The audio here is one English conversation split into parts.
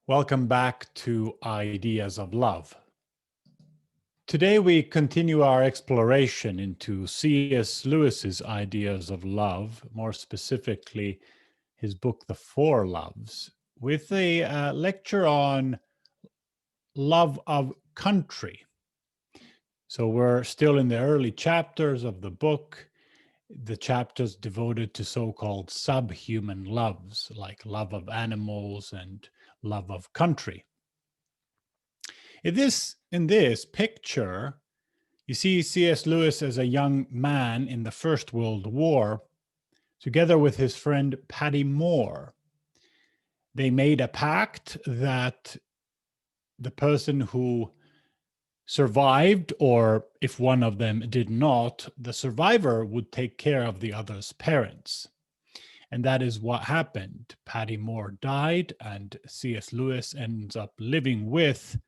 Welcome back to Ideas of Love. Today we continue our exploration into C.S. Lewis's ideas of love, more specifically his book, The Four Loves, with a lecture on love of country. So we're still in the early chapters of the book, the chapters devoted to so-called subhuman loves, like love of animals and love of country. In this picture, you see C.S. Lewis as a young man in the First World War, together with his friend Paddy Moore. They made a pact that the person who survived, or if one of them did not, the survivor would take care of the other's parents. And that is what happened. Paddy Moore died, and C.S. Lewis ends up living with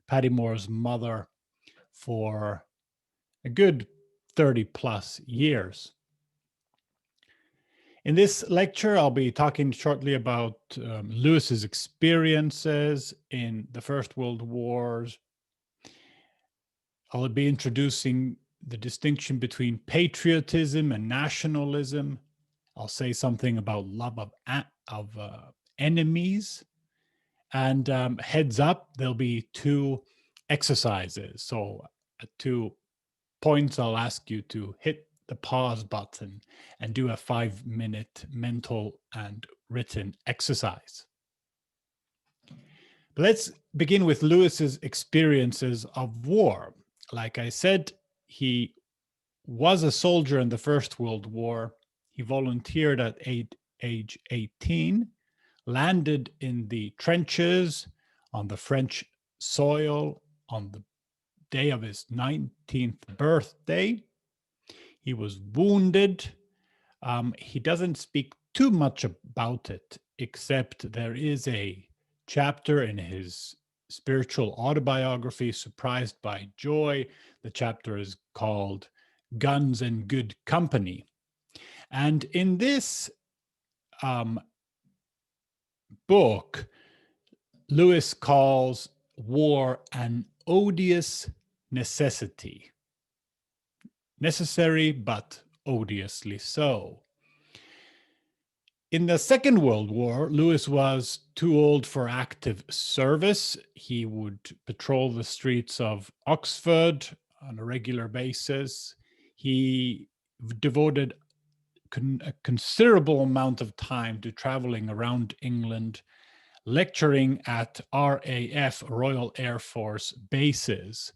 Paddy Moore's mother for a good 30 plus years. In this lecture, I'll be talking shortly about Lewis's experiences in the First World Wars. I'll be introducing the distinction between patriotism and nationalism. I'll say something about love of enemies. And heads up, there'll be two exercises. So at 2 points, I'll ask you to hit the pause button and do a 5-minute mental and written exercise. But let's begin with Lewis's experiences of war. Like I said, he was a soldier in the First World War. He volunteered at age 18, landed in the trenches on the French soil on the day of his 19th birthday. He was wounded. He doesn't speak too much about it, except there is a chapter in his spiritual autobiography, Surprised by Joy. The chapter is called Guns and Good Company. And in this book, Lewis calls war an odious necessity. Necessary, but odiously so. In the Second World War, Lewis was too old for active service. He would patrol the streets of Oxford on a regular basis. He devoted a considerable amount of time to traveling around England, lecturing at RAF, Royal Air Force bases,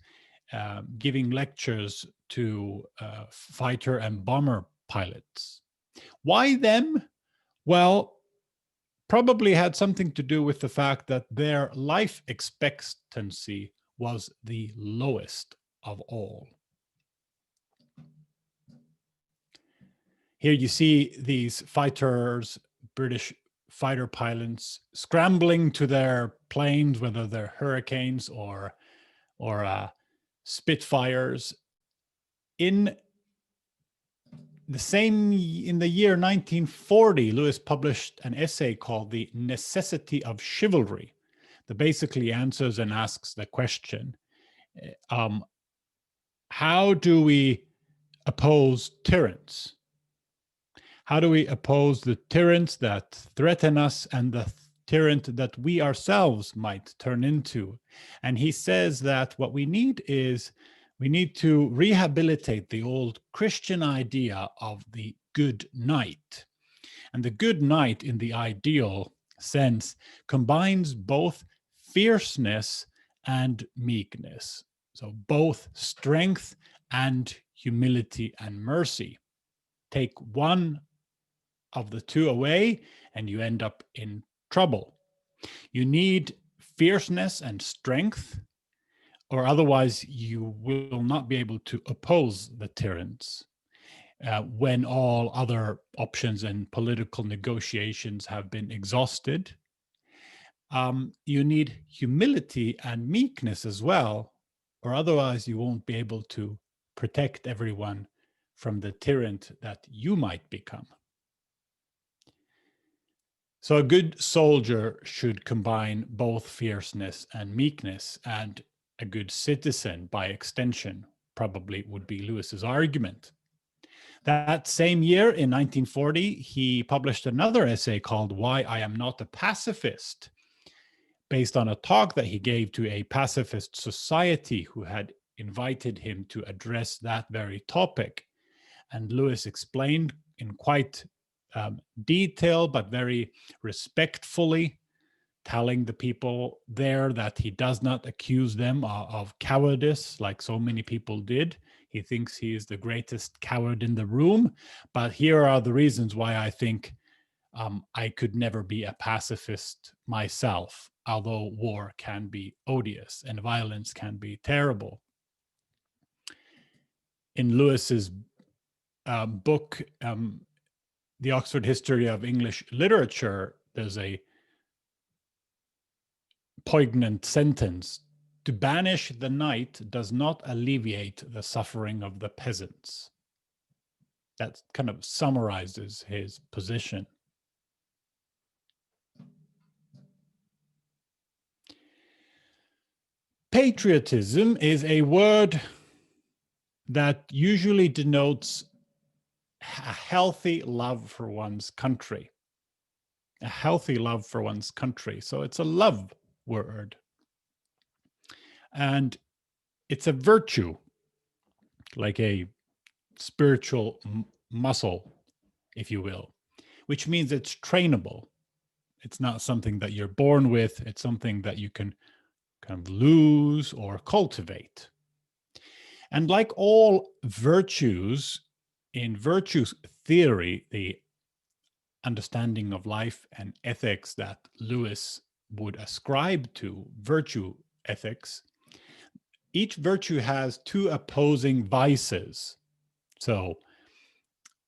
giving lectures to fighter and bomber pilots. Why them? Well, probably had something to do with the fact that their life expectancy was the lowest of all. Here you see these fighters, British fighter pilots, scrambling to their planes, whether they're Hurricanes or Spitfires. In the year 1940, Lewis published an essay called The Necessity of Chivalry that basically answers and asks the question, how do we oppose tyrants? How do we oppose the tyrants that threaten us and the tyrant that we ourselves might turn into? And he says that what we need is we need to rehabilitate the old Christian idea of the good knight. And the good knight, in the ideal sense, combines both fierceness and meekness. So both strength and humility and mercy. Take one of the two away and you end up in trouble. You need fierceness and strength, or otherwise you will not be able to oppose the tyrants when all other options and political negotiations have been exhausted. You need humility and meekness as well, or otherwise you won't be able to protect everyone from the tyrant that you might become. So a good soldier should combine both fierceness and meekness, and a good citizen, by extension, probably would be Lewis's argument. That same year, in 1940, he published another essay called Why I Am Not a Pacifist, based on a talk that he gave to a pacifist society who had invited him to address that very topic. And Lewis explained in quite detail, but very respectfully, telling the people there that he does not accuse them of cowardice like so many people did. He thinks he is the greatest coward in the room. But here are the reasons why I think I could never be a pacifist myself, although war can be odious and violence can be terrible. In Lewis's book, The Oxford History of English Literature, there's a poignant sentence: "To banish the knight does not alleviate the suffering of the peasants." That kind of summarizes his position. Patriotism is a word that usually denotes a healthy love for one's country. A healthy love for one's country. So it's a love word. And it's a virtue, like a spiritual muscle, if you will, which means it's trainable. It's not something that you're born with. It's something that you can kind of lose or cultivate. And like all virtues, in virtue theory, the understanding of life and ethics that Lewis would ascribe to virtue ethics, each virtue has two opposing vices. So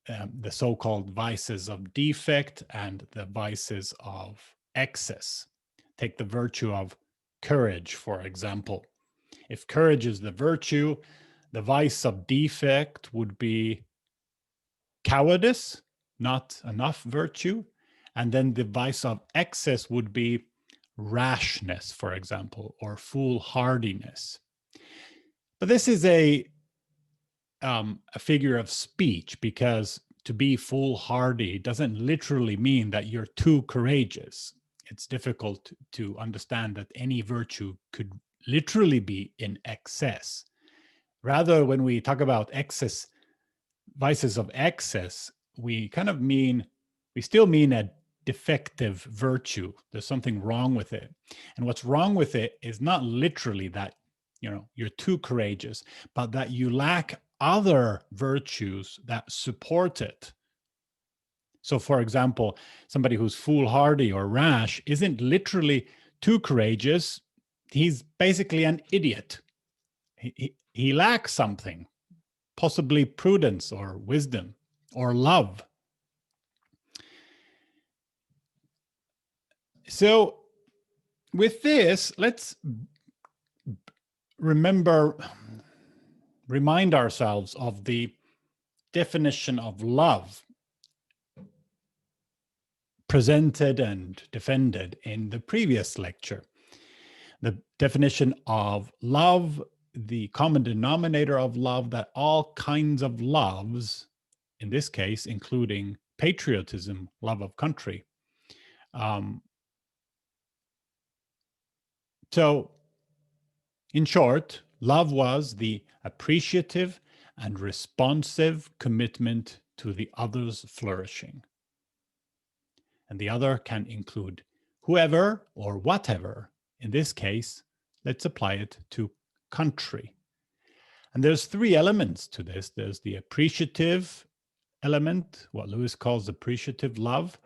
the so-called vices of defect and the vices of excess. Take the virtue of courage, for example. If courage is the virtue, the vice of defect would be cowardice, not enough virtue. And then the vice of excess would be rashness, for example, or foolhardiness. But this is a figure of speech, because to be foolhardy doesn't literally mean that you're too courageous. It's difficult to understand that any virtue could literally be in excess. Rather, when we talk about excess, vices of excess, we kind of mean, we still mean a defective virtue. There's something wrong with it. And what's wrong with it is not literally that, you're too courageous, but that you lack other virtues that support it. So for example, somebody who's foolhardy or rash isn't literally too courageous. He's basically an idiot. He lacks something, possibly prudence or wisdom or love. So with this, let's remind ourselves of the definition of love presented and defended in the previous lecture. The definition of love, the common denominator of love, that all kinds of loves, in this case, including patriotism, love of country. So, in short, love was the appreciative and responsive commitment to the other's flourishing. And the other can include whoever or whatever. In this case, let's apply it to country. And there's three elements to this. There's the appreciative element, what Lewis calls appreciative love.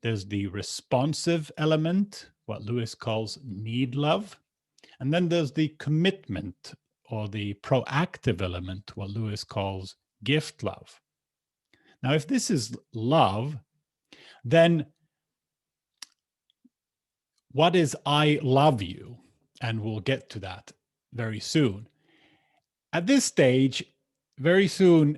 There's the responsive element, what Lewis calls need love. And then there's the commitment or the proactive element, what Lewis calls gift love. Now, if this is love, then what is I love you? And we'll get to that very soon. At this stage, very soon,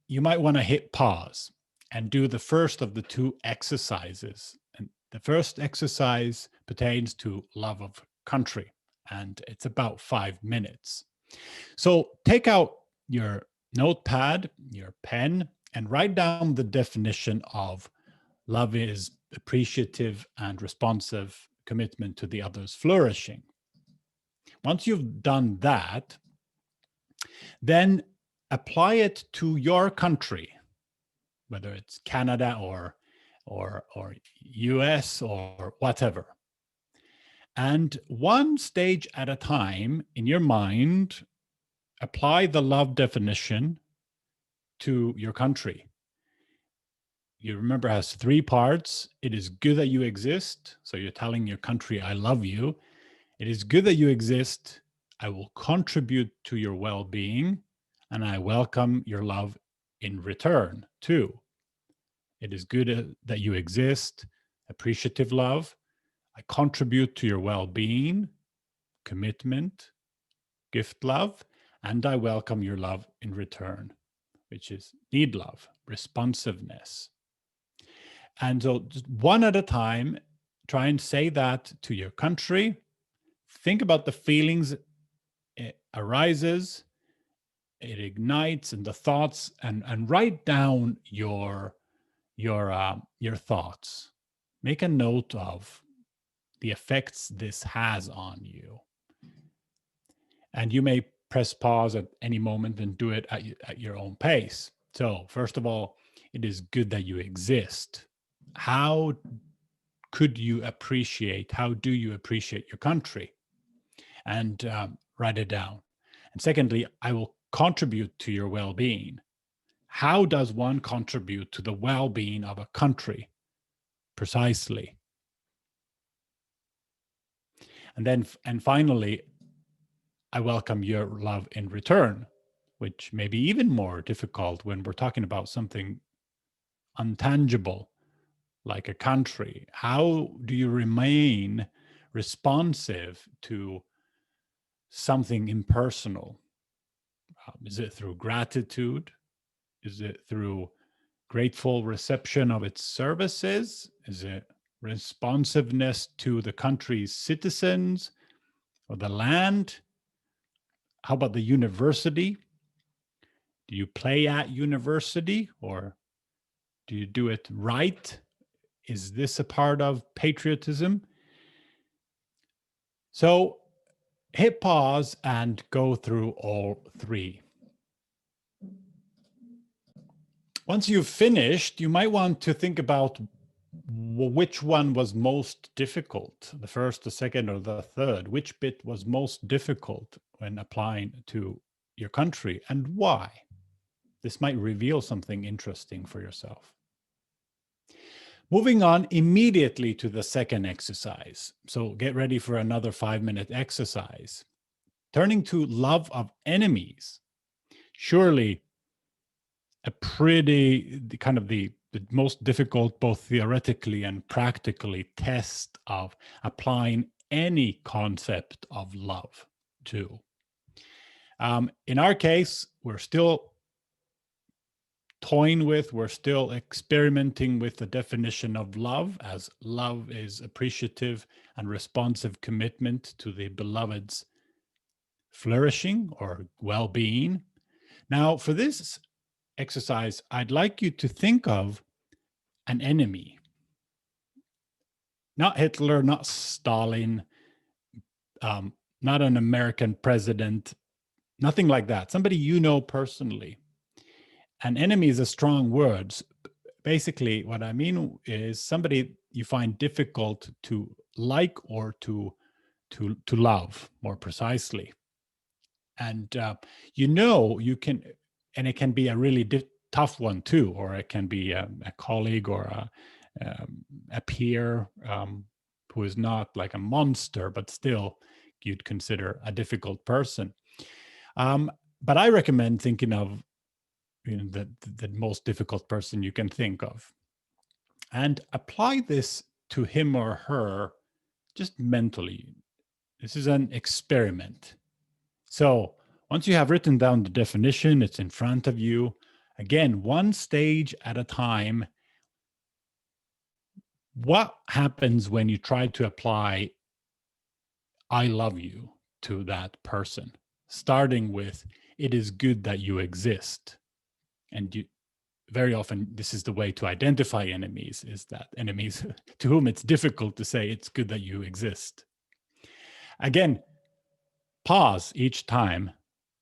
you might want to hit pause and do the first of the two exercises. And The first exercise pertains to love of country, and it's about 5 minutes. So take out your notepad, your pen, and write down the definition of love is appreciative and responsive commitment to the other's flourishing. Once you've done that, then apply it to your country, whether it's Canada or US or whatever. And one stage at a time in your mind, apply the love definition to your country. You remember it has 3 parts. It is good that you exist. So you're telling your country, I love you. It is good that you exist. I will contribute to your well-being, and I welcome your love in return too. It is good that you exist, appreciative love. I contribute to your well-being, commitment, gift love, and I welcome your love in return, which is need love, responsiveness. And so just one at a time, try and say that to your country. Think about the feelings it arises, it ignites, and the thoughts, and write down your thoughts. Make a note of the effects this has on you. And you may press pause at any moment and do it at your own pace. So first of all, it is good that you exist. How do you appreciate your country? And write it down. And secondly, I will contribute to your well-being. How does one contribute to the well-being of a country? Precisely. And finally, I welcome your love in return, which may be even more difficult when we're talking about something untangible, like a country. How do you remain responsive to something impersonal? Is it through gratitude? Is it through grateful reception of its services? Is it responsiveness to the country's citizens or the land? How about the university? Do you play at university, or do you do it right? Is this a part of patriotism? So hit pause and go through all 3. Once you've finished, you might want to think about which one was most difficult, the first, the second, or the third. Which bit was most difficult when applying to your country, and why? This might reveal something interesting for yourself. Moving on immediately to the second exercise. So get ready for another 5-minute exercise. Turning to love of enemies. Surely a pretty kind of the most difficult, both theoretically and practically, test of applying any concept of love to. In our case, we're still we're still experimenting with the definition of love, as love is appreciative and responsive commitment to the beloved's flourishing or well-being. Now, for this exercise, I'd like you to think of an enemy. Not Hitler, not Stalin, not an American president, nothing like that. Somebody you know personally. An enemy is a strong word. Basically, what I mean is somebody you find difficult to like or to love, more precisely. And you can, and it can be a really tough one too, or it can be a colleague or a peer who is not like a monster, but still you'd consider a difficult person. But I recommend thinking of the most difficult person you can think of, and apply this to him or her just mentally. This is an experiment. So once you have written down the definition, it's in front of you. Again, one stage at a time. what happens when you try to apply I love you to that person, starting with it is good that you exist. And you very often, this is the way to identify enemies, is that enemies to whom it's difficult to say it's good that you exist. Again, pause each time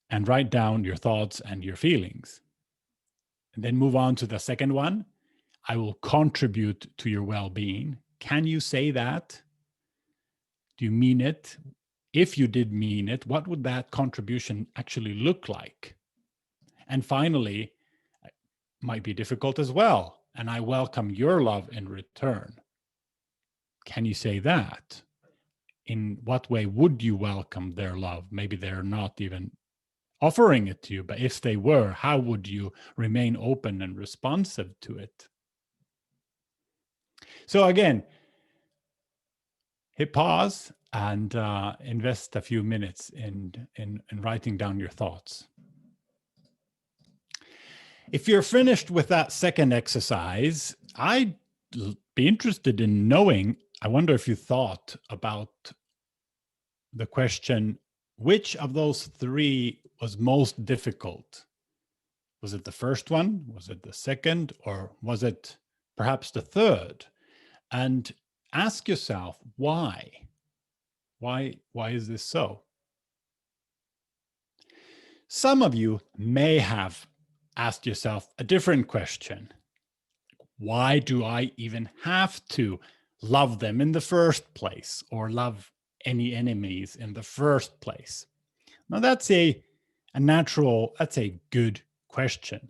and write down your thoughts and your feelings. And then move on to the second one. I will contribute to your well-being. Can you say that? Do you mean it? If you did mean it, what would that contribution actually look like? And finally, it might be difficult as well, and I welcome your love in return. Can you say that? In what way would you welcome their love? Maybe they're not even offering it to you, but if they were, how would you remain open and responsive to it? So again, hit pause and invest a few minutes in writing down your thoughts. If you're finished with that second exercise, I'd be interested in knowing, I wonder if you thought about the question, which of those three was most difficult? Was it the first one? Was it the second? Or was it perhaps the third? And ask yourself, why? Why is this so? Some of you may have asked yourself a different question. Why do I even have to love them in the first place, or love any enemies in the first place? Now that's a good question.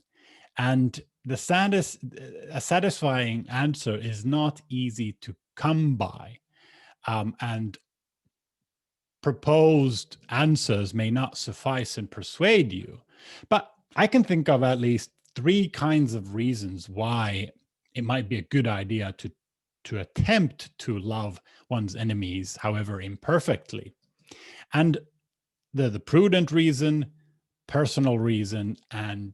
And a satisfying answer is not easy to come by. And proposed answers may not suffice and persuade you. But I can think of at least three kinds of reasons why it might be a good idea to attempt to love one's enemies, however imperfectly. And the prudent reason, personal reason, and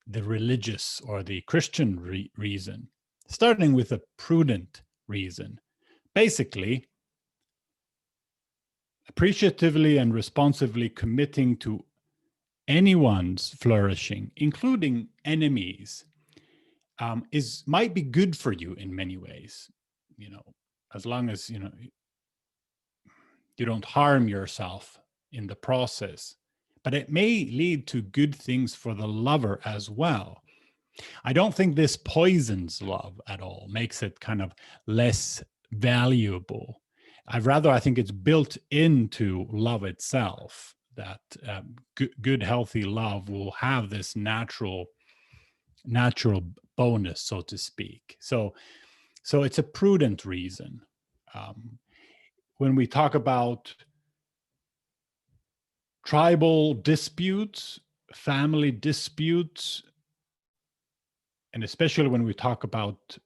the religious or the Christian reason. Starting with a prudent reason. Basically, appreciatively and responsively committing to anyone's flourishing, including enemies, might be good for you in many ways. You know, as long as you don't harm yourself in the process. But it may lead to good things for the lover as well. I don't think this poisons love at all, makes it kind of less valuable. I think it's built into love itself, that good, healthy love will have this natural bonus, so to speak. So it's a prudent reason. When we talk about tribal disputes, family disputes, and especially when we talk about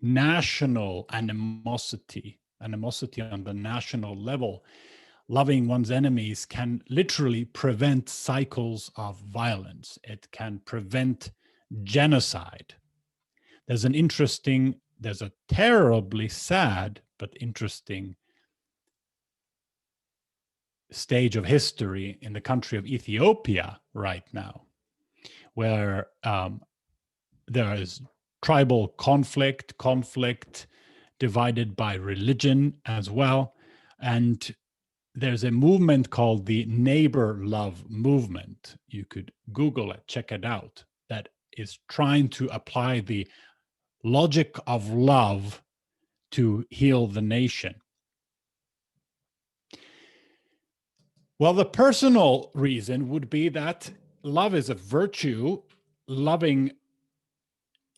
national animosity on the national level, loving one's enemies can literally prevent cycles of violence. It can prevent genocide. There's a terribly sad but interesting stage of history in the country of Ethiopia right now, where there is tribal conflict divided by religion as well. And there's a movement called the Neighbor Love Movement. You could Google it, check it out, that is trying to apply the logic of love to heal the nation. Well, the personal reason would be that love is a virtue. Loving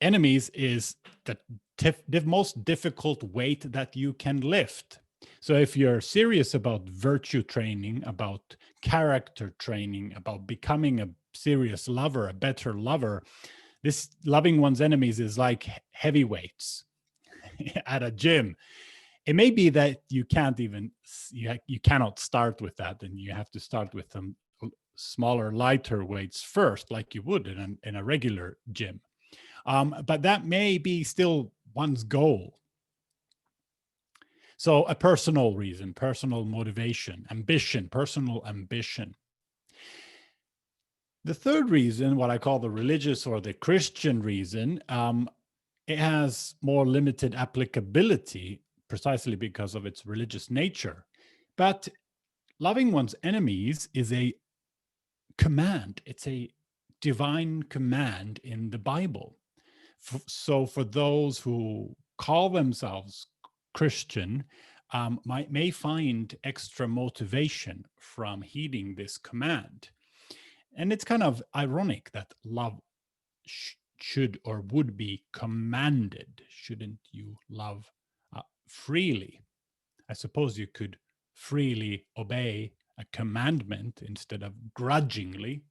enemies is the most difficult weight that you can lift. So if you're serious about virtue training, about character training, about becoming a serious lover, a better lover, this loving one's enemies is like heavy weights at a gym. It may be that you cannot start with that, and you have to start with some smaller, lighter weights first, like you would in a regular gym. But that may be still one's goal. So a personal reason, personal motivation, ambition, personal ambition. The third reason, what I call the religious or the Christian reason, it has more limited applicability precisely because of its religious nature. But loving one's enemies is a command. It's a divine command in the Bible. So for those who call themselves Christian, may find extra motivation from heeding this command. And it's kind of ironic that love should or would be commanded. Shouldn't you love freely? I suppose you could freely obey a commandment instead of grudgingly.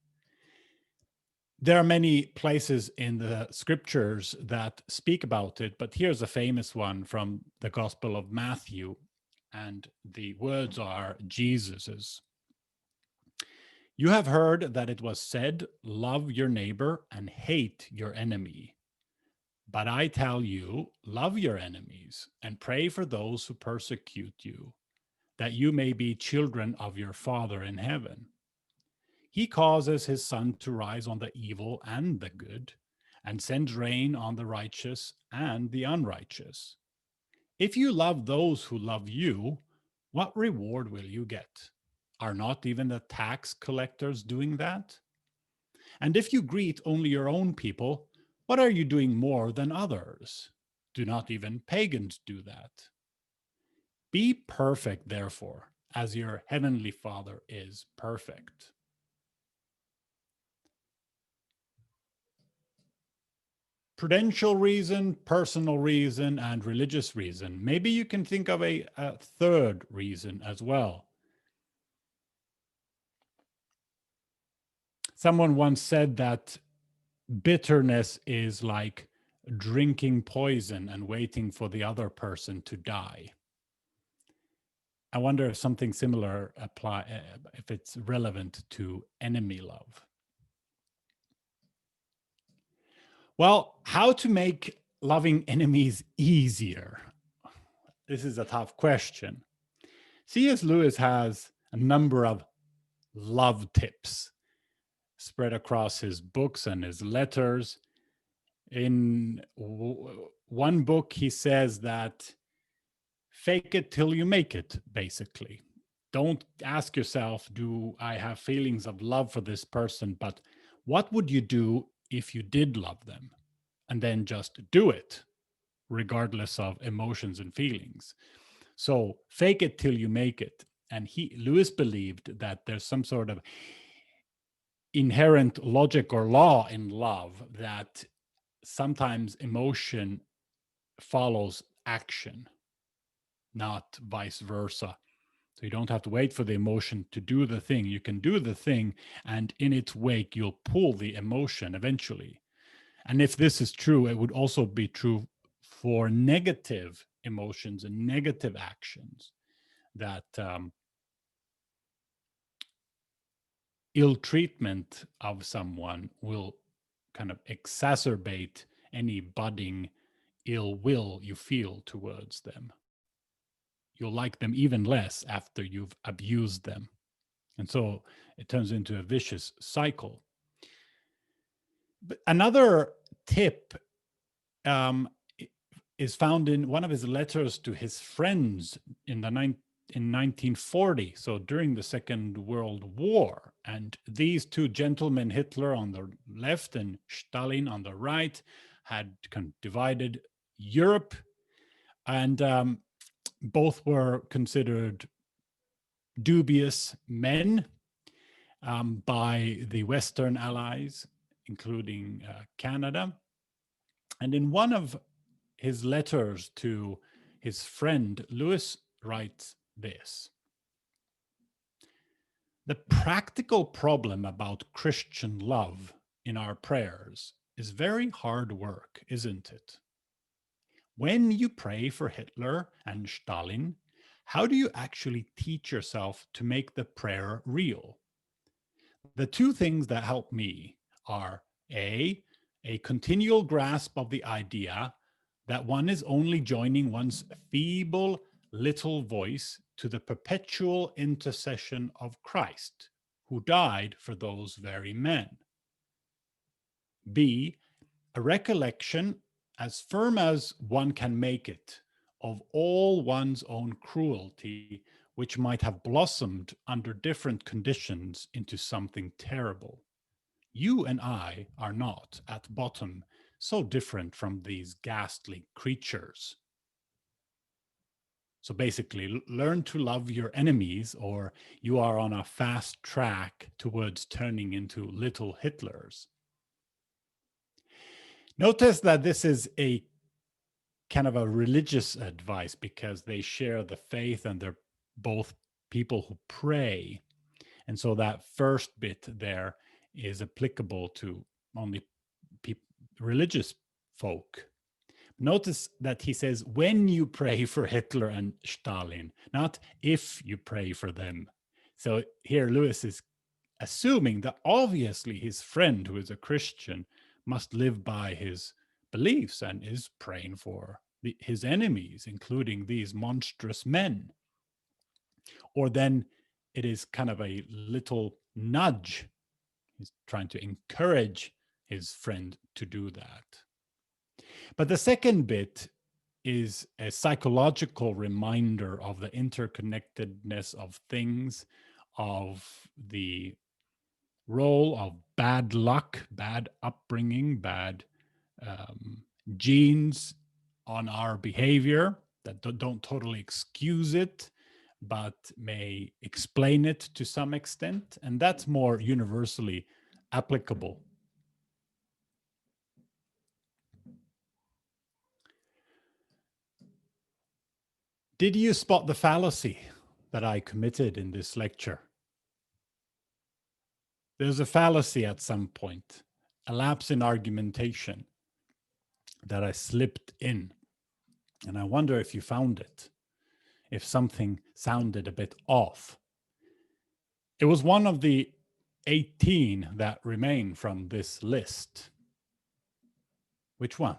There are many places in the scriptures that speak about it, but here's a famous one from the Gospel of Matthew, and the words are Jesus's. You have heard that it was said, love your neighbor and hate your enemy. But I tell you, love your enemies and pray for those who persecute you, that you may be children of your Father in heaven. He causes his sun to rise on the evil and the good, and sends rain on the righteous and the unrighteous. If you love those who love you, what reward will you get? Are not even the tax collectors doing that? And if you greet only your own people, what are you doing more than others? Do not even pagans do that? Be perfect, therefore, as your heavenly Father is perfect. Prudential reason, personal reason, and religious reason. Maybe you can think of a third reason as well. Someone once said that bitterness is like drinking poison and waiting for the other person to die. I wonder if something similar if it's relevant to enemy love. Well, how to make loving enemies easier? This is a tough question. C.S. Lewis has a number of love tips spread across his books and his letters. In one book, he says that fake it till you make it, basically. Don't ask yourself, do I have feelings of love for this person, but what would you do if you did love them? And then just do it, regardless of emotions and feelings. So fake it till you make it. And Lewis believed that there's some sort of inherent logic or law in love that sometimes emotion follows action, not vice versa. So you don't have to wait for the emotion to do the thing. You can do the thing, and in its wake, you'll pull the emotion eventually. And if this is true, it would also be true for negative emotions and negative actions, that ill treatment of someone will kind of exacerbate any budding ill will you feel towards them. You'll like them even less after you've abused them. And so it turns into a vicious cycle. But another tip is found in one of his letters to his friends in 1940, so during the Second World War. And these two gentlemen, Hitler on the left and Stalin on the right, had kind of divided Europe, and both were considered dubious men by the Western allies, including Canada. And in one of his letters to his friend, Lewis writes this: the practical problem about Christian love in our prayers is very hard work, isn't it? When you pray for Hitler and Stalin, how do you actually teach yourself to make the prayer real? The two things that help me are a continual grasp of the idea that one is only joining one's feeble, little voice to the perpetual intercession of Christ, who died for those very men. B, a recollection as firm as one can make it of all one's own cruelty, which might have blossomed under different conditions into something terrible. You and I are not, at bottom, so different from these ghastly creatures. So basically, learn to love your enemies, or you are on a fast track towards turning into little Hitlers. Notice that this is a kind of a religious advice because they share the faith and they're both people who pray. And so that first bit there is applicable to only religious folk. Notice that he says, when you pray for Hitler and Stalin, not if you pray for them. So here Lewis is assuming that obviously his friend, who is a Christian, must live by his beliefs and is praying for his enemies, including these monstrous men. Or then it is kind of a little nudge. He's trying to encourage his friend to do that. But the second bit is a psychological reminder of the interconnectedness of things, of the role of bad luck, bad upbringing, bad genes on our behavior that don't totally excuse it, but may explain it to some extent. And that's more universally applicable. Did you spot the fallacy that I committed in this lecture? There's a fallacy at some point, a lapse in argumentation that I slipped in. And I wonder if you found it, if something sounded a bit off. It was one of the 18 that remain from this list. Which one?